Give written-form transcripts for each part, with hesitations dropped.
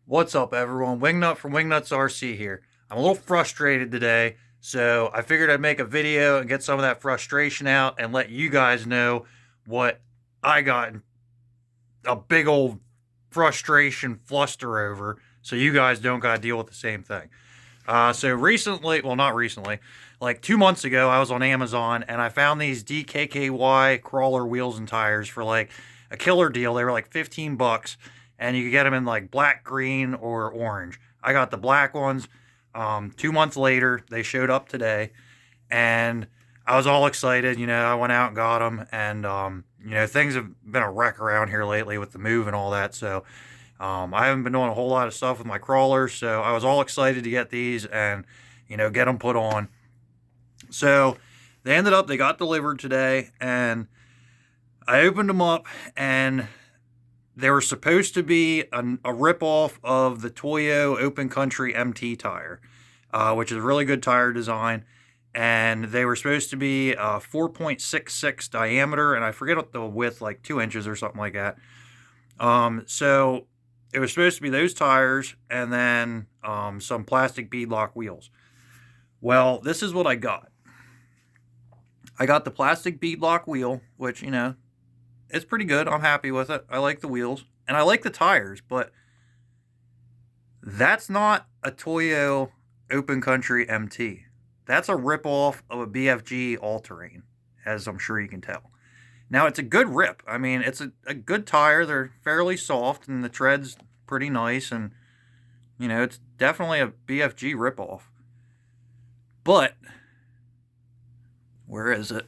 What's up, everyone? Wingnut from Wingnuts RC here. I'm a little frustrated today, so I figured I'd make a video and get some of that frustration out and let you guys know what I got a big old frustration fluster over, so you guys don't got to deal with the same thing. So recently, well, not recently, like 2 months ago, I was on Amazon and I found these DKKY crawler wheels and tires for like a killer deal. They were like 15 bucks and you could get them in like black, green, or orange. I got the black ones. 2 months later, they showed up today and I was all excited. I went out and got them, and things have been a wreck around here lately with the move and all that. So I haven't been doing a whole lot of stuff with my crawlers, so I was all excited to get these and get them put on. So they got delivered today, and I opened them up, and they were supposed to be a rip-off of the Toyo Open Country MT tire, which is a really good tire design. And they were supposed to be 4.66 diameter, and I forget what the width, like 2 inches or something like that. So it was supposed to be those tires and then some plastic beadlock wheels. Well, this is what I got. I got the plastic beadlock wheel, which, it's pretty good. I'm happy with it. I like the wheels and I like the tires, but that's not a Toyo Open Country MT. That's a ripoff of a BFG all-terrain, as I'm sure you can tell. Now, it's a good rip. I mean, it's a good tire. They're fairly soft, and the tread's pretty nice, and, it's definitely a BFG ripoff. But, where is it?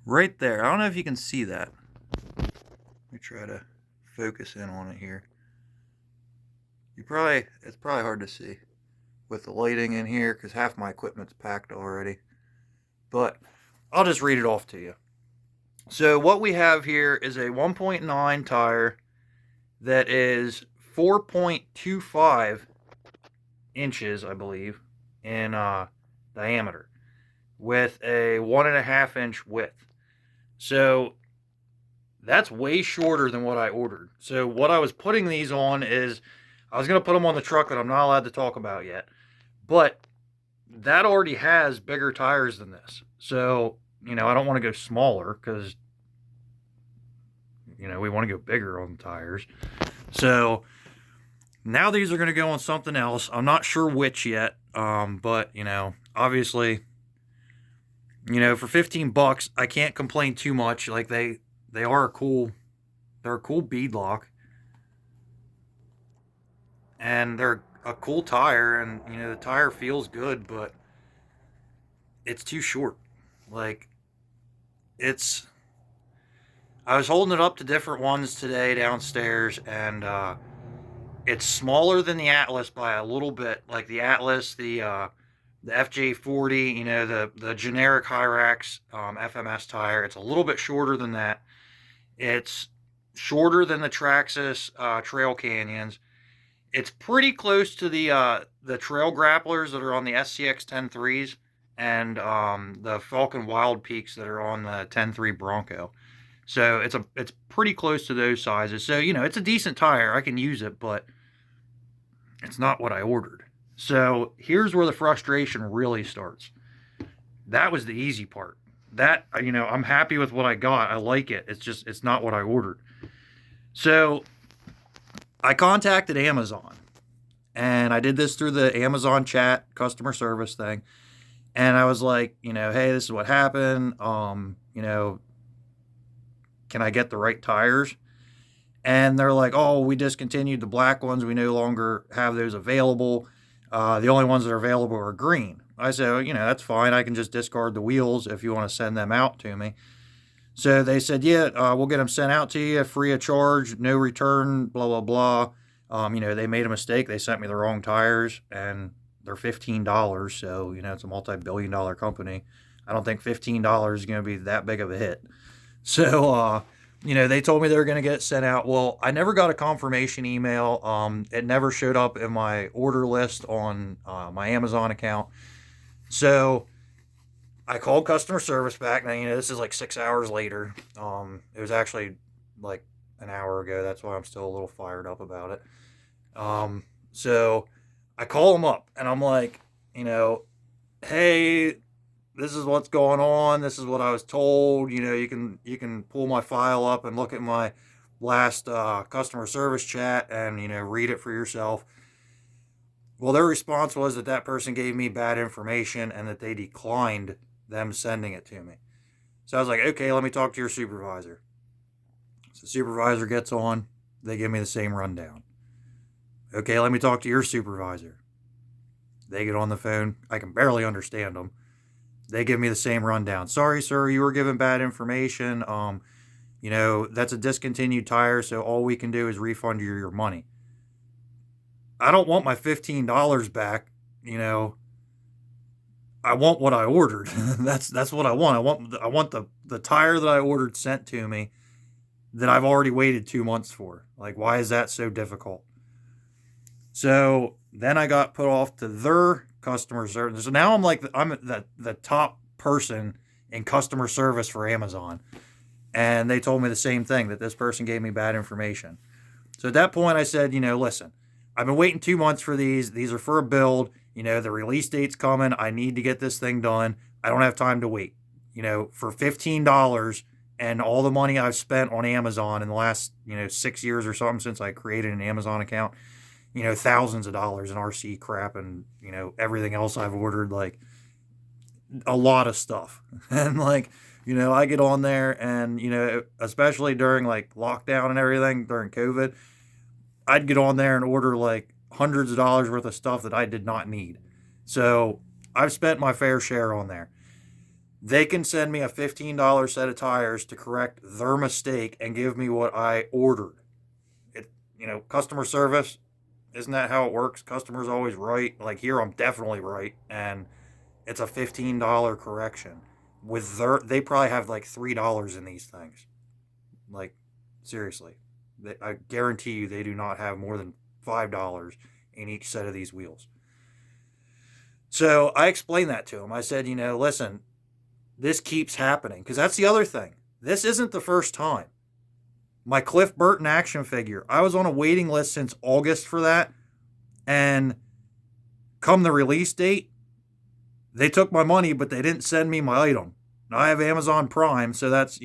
Right there. I don't know if you can see that. Let me try to focus in on it here. It's probably hard to see with the lighting in here because half my equipment's packed already. But I'll just read it off to you. So what we have here is a 1.9 tire that is 4.25 inches, I believe, in diameter, with a 1.5 inch width. So that's way shorter than what I ordered. So what I was putting these on is I was going to put them on the truck that I'm not allowed to talk about yet. But that already has bigger tires than this. So, I don't want to go smaller because, we want to go bigger on the tires. So now these are going to go on something else. I'm not sure which yet. But, obviously, for 15 bucks, I can't complain too much. Like they're a cool beadlock. And they're a cool tire, and the tire feels good, but it's too short. Like, I was holding it up to different ones today downstairs, and it's smaller than the Atlas by a little bit. Like the Atlas, the FJ40, the generic Hyrax FMS tire, it's a little bit shorter than that. It's shorter than the Traxxas Trail Canyons. It's pretty close to the trail grapplers that are on the SCX 10.3s and the Falcon Wild Peaks that are on the 10.3 Bronco. So it's pretty close to those sizes. So it's a decent tire. I can use it, but it's not what I ordered. So here's where the frustration really starts. That was the easy part. That I'm happy with what I got. I like it. It's not what I ordered. So I contacted Amazon, and I did this through the Amazon chat customer service thing. And I was like, hey, this is what happened. Can I get the right tires? And they're like, oh, we discontinued the black ones. We no longer have those available. The only ones that are available are green. I said, that's fine. I can just discard the wheels if you want to send them out to me. So they said, yeah, we'll get them sent out to you free of charge, no return, blah, blah, blah. They made a mistake. They sent me the wrong tires, and they're $15. So, it's a multi-billion-dollar company. I don't think $15 is going to be that big of a hit. So, they told me they were going to get it sent out. Well, I never got a confirmation email. It never showed up in my order list on my Amazon account. So I called customer service back. Now, this is like 6 hours later. It was actually like an hour ago. That's why I'm still a little fired up about it. So I call them up and I'm like, hey, this is what's going on. This is what I was told. You can pull my file up and look at my last customer service chat and read it for yourself. Well, their response was that person gave me bad information and that they declined them sending it to me. So I was like, okay, let me talk to your supervisor. So the supervisor gets on. They give me the same rundown. Okay, let me talk to your supervisor. They get on the phone. I can barely understand them. They give me the same rundown. Sorry, sir, you were given bad information. That's a discontinued tire, so all we can do is refund you your money. I don't want my $15 back. I want what I ordered. That's what I want. I want the tire that I ordered sent to me that I've already waited 2 months for. Like, why is that so difficult? So then I got put off to their customer service. So now I'm the top person in customer service for Amazon. And they told me the same thing, that this person gave me bad information. So at that point I said, listen, I've been waiting 2 months for these. These are for a build. The release date's coming. I need to get this thing done. I don't have time to wait. For $15 and all the money I've spent on Amazon in the last, 6 years or something since I created an Amazon account, thousands of dollars in RC crap and, everything else I've ordered, like a lot of stuff. And I get on there and, especially during like lockdown and everything during COVID, I'd get on there and order like hundreds of dollars worth of stuff that I did not need. So I've spent my fair share on there. They can send me a $15 set of tires to correct their mistake and give me what I ordered. Customer service, isn't that how it works? Customer's always right. Like here, I'm definitely right. And it's a $15 correction. They probably have like $3 in these things. Like, seriously. I guarantee you they do not have more than $5 in each set of these wheels. So I explained that to him. I said, listen, this keeps happening. Because that's the other thing. This isn't the first time. My Cliff Burton action figure, I was on a waiting list since August for that. And come the release date, they took my money, but they didn't send me my item. Now I have Amazon Prime, so that's,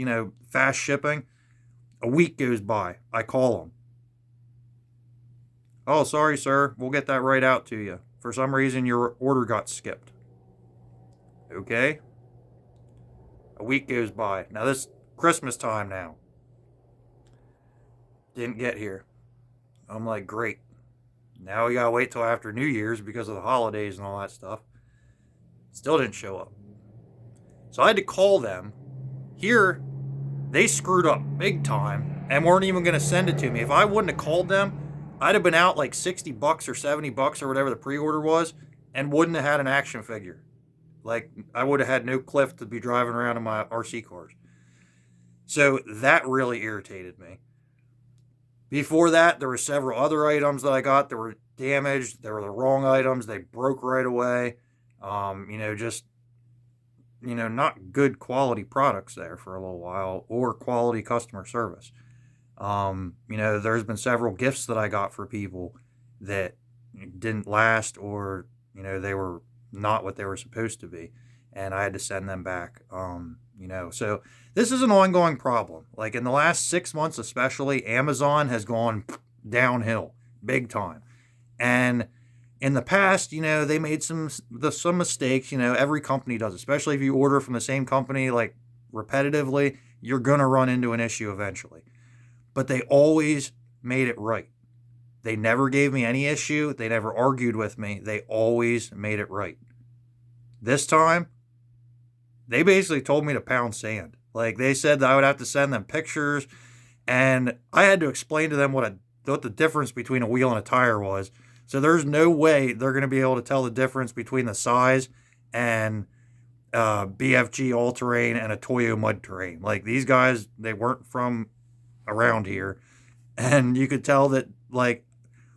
fast shipping. A week goes by. I call them. Oh, sorry, sir. We'll get that right out to you. For some reason, your order got skipped. Okay. A week goes by. Now, this Christmas time now. Didn't get here. I'm like, great. Now we gotta wait till after New Year's because of the holidays and all that stuff. Still didn't show up. So I had to call them. Here, they screwed up big time and weren't even going to send it to me. If I wouldn't have called them, I'd have been out like $60 or $70 or whatever the pre-order was and wouldn't have had an action figure. Like, I would have had no Cliff to be driving around in my RC cars. So that really irritated me. Before that, there were several other items that I got that were damaged. They were the wrong items. They broke right away. Not good quality products there for a little while or quality customer service. There's been several gifts that I got for people that didn't last or, they were not what they were supposed to be. And I had to send them back. So this is an ongoing problem. Like in the last 6 months, especially, Amazon has gone downhill big time. And in the past, they made some mistakes. Every company does, especially if you order from the same company like repetitively, you're going to run into an issue eventually. But they always made it right. They never gave me any issue. They never argued with me. They always made it right. This time, they basically told me to pound sand. Like, they said that I would have to send them pictures, and I had to explain to them what the difference between a wheel and a tire was. So there's no way they're going to be able to tell the difference between the size and BFG all-terrain and a Toyo mud terrain. Like, these guys, they weren't from around here, and you could tell that, like,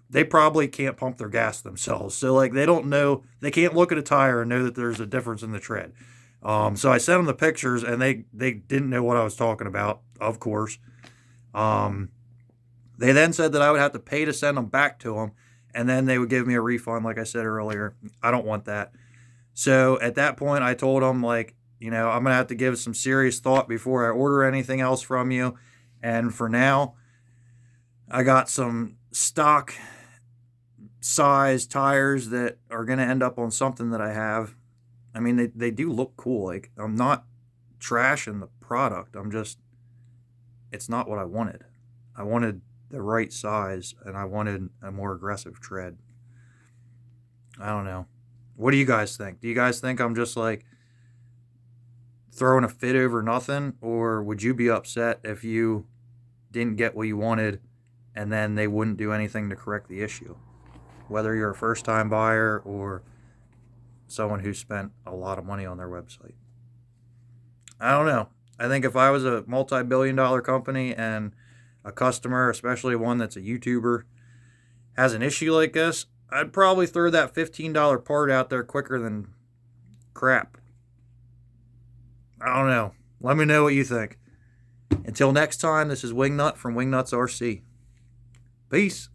they probably can't pump their gas themselves. So, like, they don't know, they can't look at a tire and know that there's a difference in the tread. So I sent them the pictures, and they didn't know what I was talking about, of course. They then said that I would have to pay to send them back to them, and then they would give me a refund, like I said earlier. I don't want that. So at that point, I told them, like, I'm going to have to give some serious thought before I order anything else from you. And for now, I got some stock size tires that are going to end up on something that I have. I mean, they do look cool. Like, I'm not trashing the product. It's not what I wanted. I wanted the right size, and I wanted a more aggressive tread. I don't know. What do you guys think? Do you guys think I'm just like throwing a fit over nothing? Or would you be upset if you didn't get what you wanted and then they wouldn't do anything to correct the issue? Whether you're a first time buyer or someone who spent a lot of money on their website. I don't know. I think if I was a multi-billion-dollar company and a customer, especially one that's a YouTuber, has an issue like this, I'd probably throw that $15 part out there quicker than crap. I don't know. Let me know what you think. Until next time, this is Wingnut from Wingnuts RC. Peace.